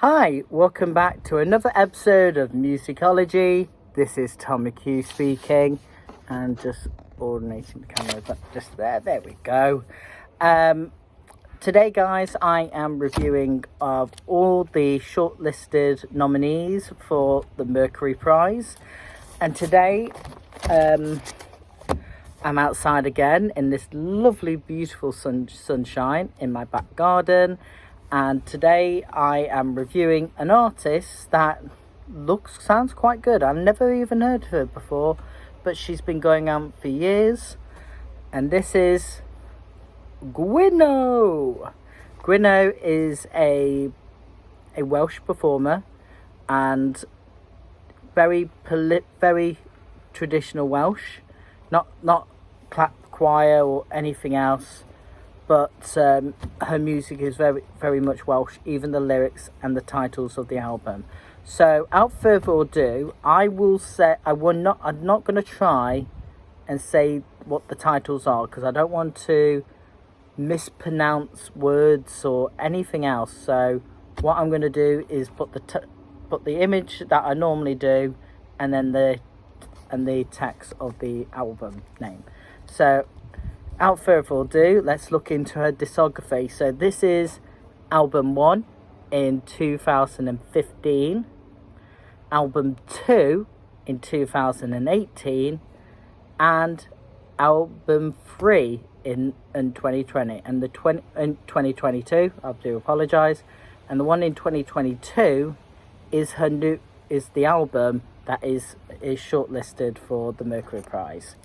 Hi, welcome back to another episode of Musicology. This is Tom McHugh speaking, and just coordinating the camera, but just there we go. Today, guys, I am reviewing of all the shortlisted nominees for the Mercury Prize, and today I'm outside again in this lovely, beautiful sunshine in my back garden. And today I am reviewing an artist that sounds quite good. I've never even heard of her before, but she's been going on for years. And this is Gwenno. Gwenno is a Welsh performer and very traditional Welsh, not clap choir or anything else. But her music is very much Welsh, even the lyrics and the titles of the album. So, without further ado, I'm not going to try and say what the titles are, because I don't want to mispronounce words or anything else. So, what I'm going to do is put the image that I normally do, and then the text of the album name. So, without further ado, let's look into her discography. So this is album 1 in 2015, album 2 in 2018, and album 3 in 2020, and in 2022. I do apologise. And the one in 2022 is the album that is shortlisted for the Mercury Prize.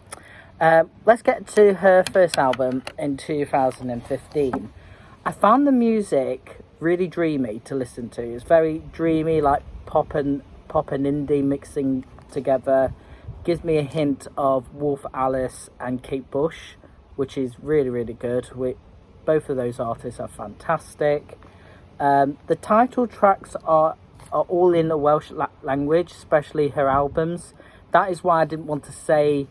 Let's get to her first album in 2015. I found the music really dreamy to listen to. It's very dreamy, like pop and indie mixing together. Gives me a hint of Wolf Alice and Kate Bush, which is really good. Both of those artists are fantastic. The title tracks are all in the Welsh language, especially her albums. That is why I didn't want to say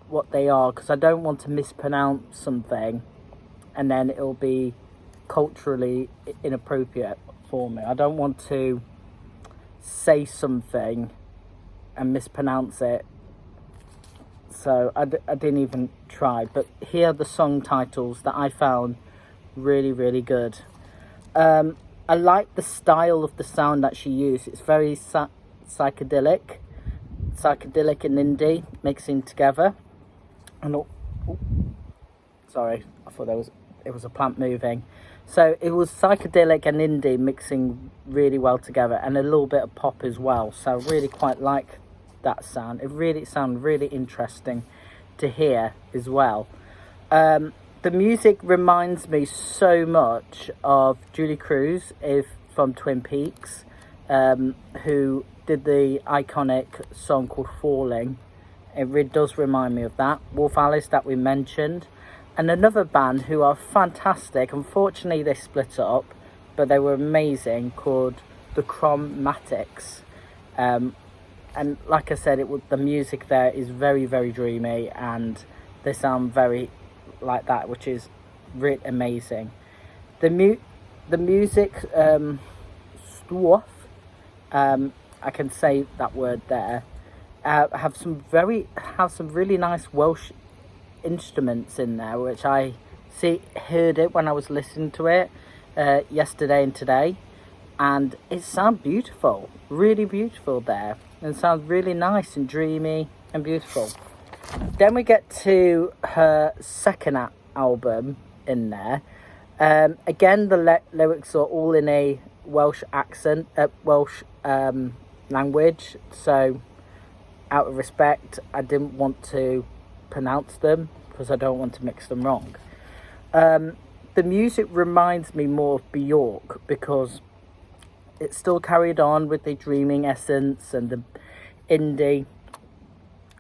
what they are, because I don't want to mispronounce something and then it'll be culturally inappropriate for me. I don't want to say something and mispronounce it, so I didn't even try. But here are the song titles that I found really good. I like the style of the sound that she used. It's very psychedelic and indie mixing together. And sorry, I thought it was a plant moving. So it was psychedelic and indie mixing really well together, and a little bit of pop as well. So I really quite like that sound. It sounded really interesting to hear as well. The music reminds me so much of Julie Cruz from Twin Peaks, who did the iconic song called Falling. It really does remind me of that. Wolf Alice that we mentioned. And another band who are fantastic. Unfortunately, they split up, but they were amazing, called The Chromatics. And like I said, the music there is very dreamy, and they sound very like that, which is really amazing. The music, stuff, I can say that word there, have some really nice Welsh instruments in there, which I heard it when I was listening to it yesterday and today, and it sounds beautiful, really beautiful there, and sounds really nice and dreamy and beautiful. Then we get to her second album in there. Again, the lyrics are all in a Welsh accent, Welsh language, so out of respect, I didn't want to pronounce them because I don't want to mix them wrong. The music reminds me more of Bjork, because it still carried on with the dreaming essence and the indie,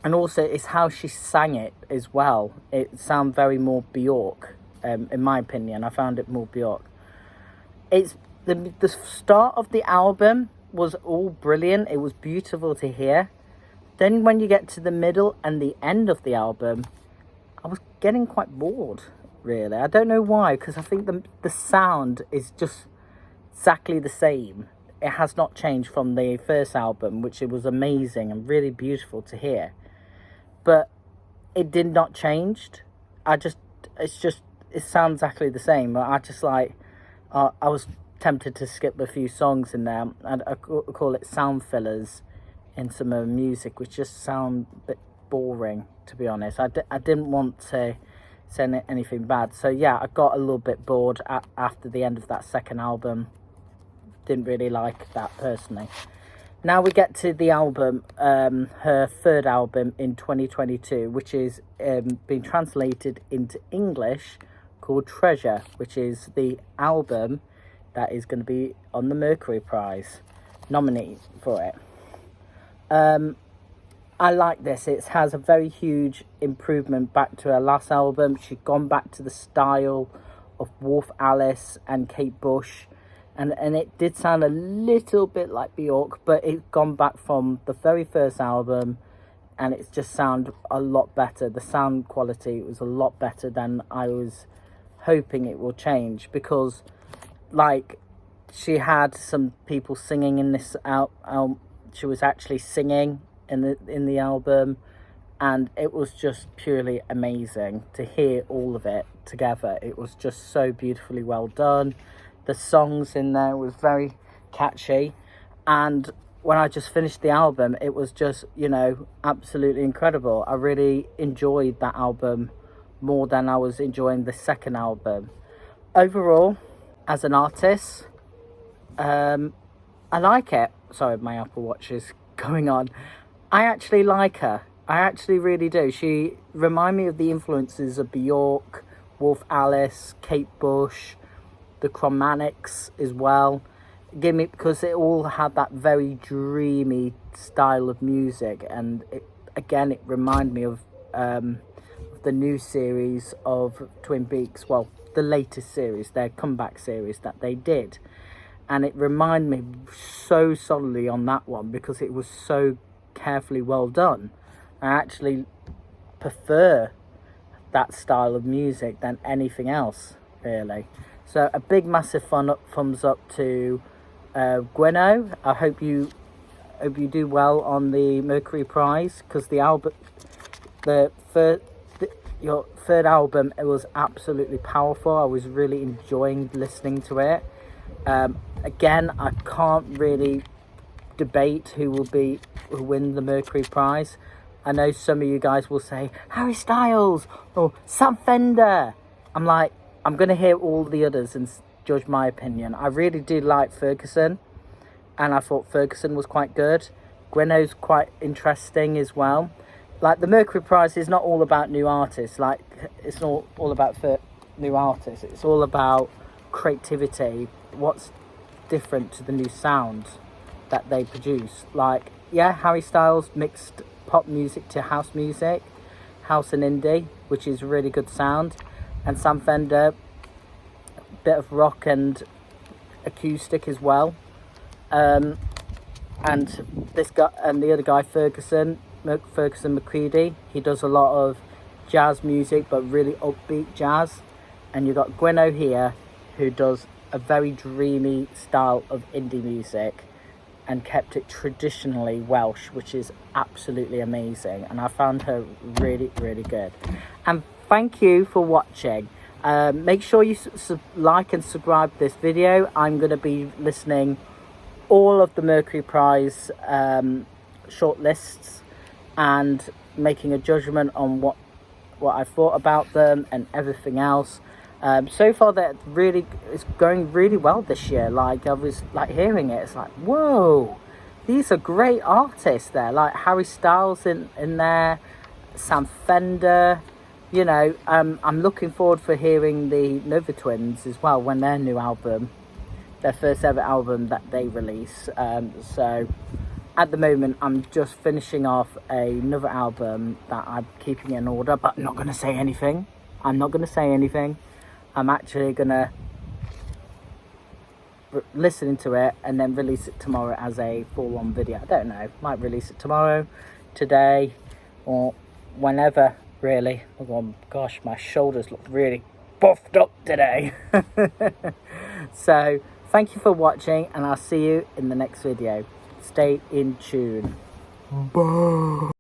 and also it's how she sang it as well. It sounded very more Bjork, in my opinion. I found it more Bjork. It's the start of the album was all brilliant. It was beautiful to hear. Then when you get to the middle and the end of the album, I was getting quite bored, really. I don't know why, because I think the sound is just exactly the same. It has not changed from the first album, which it was amazing and really beautiful to hear. But it did not change. It sounds exactly the same. I just like, I was tempted to skip a few songs in there, and I call it sound fillers in some of the music, which just sound a bit boring, to be honest. I didn't want to say anything bad. So yeah, I got a little bit bored after the end of that second album. Didn't really like that personally. Now we get to the album, her third album in 2022, which is been translated into English, called Tresor, which is the album that is going to be on the Mercury Prize nominee for it. I like this. It has a very huge improvement back to her last album. She'd gone back to the style of Wolf Alice and Kate Bush, and it did sound a little bit like Bjork, but it's gone back from the very first album, and it's just sound a lot better. The sound quality was a lot better than I was hoping it will change, because like, she had some people singing in this she was actually singing in the album, and it was just purely amazing to hear all of it together. It was just so beautifully well done. The songs in there was very catchy, and when I just finished the album, it was just, you know, absolutely incredible. I really enjoyed that album more than I was enjoying the second album. Overall, as an artist, I like it. Sorry, my Apple Watch is going on. I actually like her. I actually really do. She reminds me of the influences of Bjork, Wolf Alice, Kate Bush, the Chromatics as well. Because it all had that very dreamy style of music, and it reminded me of the new series of Twin Peaks. Well, the latest series, their comeback series that they did, and it reminded me so solidly on that one because it was so carefully well done. I actually prefer that style of music than anything else, really. So a big massive thumbs up to Gwenno. I hope you do well on the Mercury Prize, because your third album, it was absolutely powerful. I was really enjoying listening to it. Again, I can't really debate who will win the Mercury Prize. I know some of you guys will say Harry Styles or Sam Fender. I'm like, I'm going to hear all the others and judge my opinion. I really did like Ferguson, and I thought Ferguson was quite good. Gwenno's quite interesting as well. Like, the Mercury Prize is not all about new artists. Like, it's not all about new artists. It's all about creativity. What's different to the new sound that they produce. Like, yeah, Harry Styles mixed pop music to house music, house and indie, which is really good sound. And Sam Fender, bit of rock and acoustic as well. And this guy and the other guy, Ferguson McCready, he does a lot of jazz music, but really upbeat jazz. And you've got Gwenno here, who does a very dreamy style of indie music and kept it traditionally Welsh, which is absolutely amazing. And I found her really, really good. And thank you for watching. Make sure you like and subscribe this video. I'm going to be listening all of the Mercury Prize shortlists and making a judgment on what I thought about them and everything else. So far, it's going really well this year. Like, I was like hearing it, it's like, whoa, these are great artists there. Like Harry Styles in there, Sam Fender. You know, I'm looking forward for hearing the Nova Twins as well when their new album, their first ever album that they release. So at the moment, I'm just finishing off another album that I'm keeping in order, but I'm not going to say anything. I'm actually going to listen to it and then release it tomorrow as a full-on video. I don't know. Might release it tomorrow, today, or whenever, really. Oh gosh, my shoulders look really buffed up today. So Thank you for watching, and I'll see you in the next video. Stay in tune. Bye.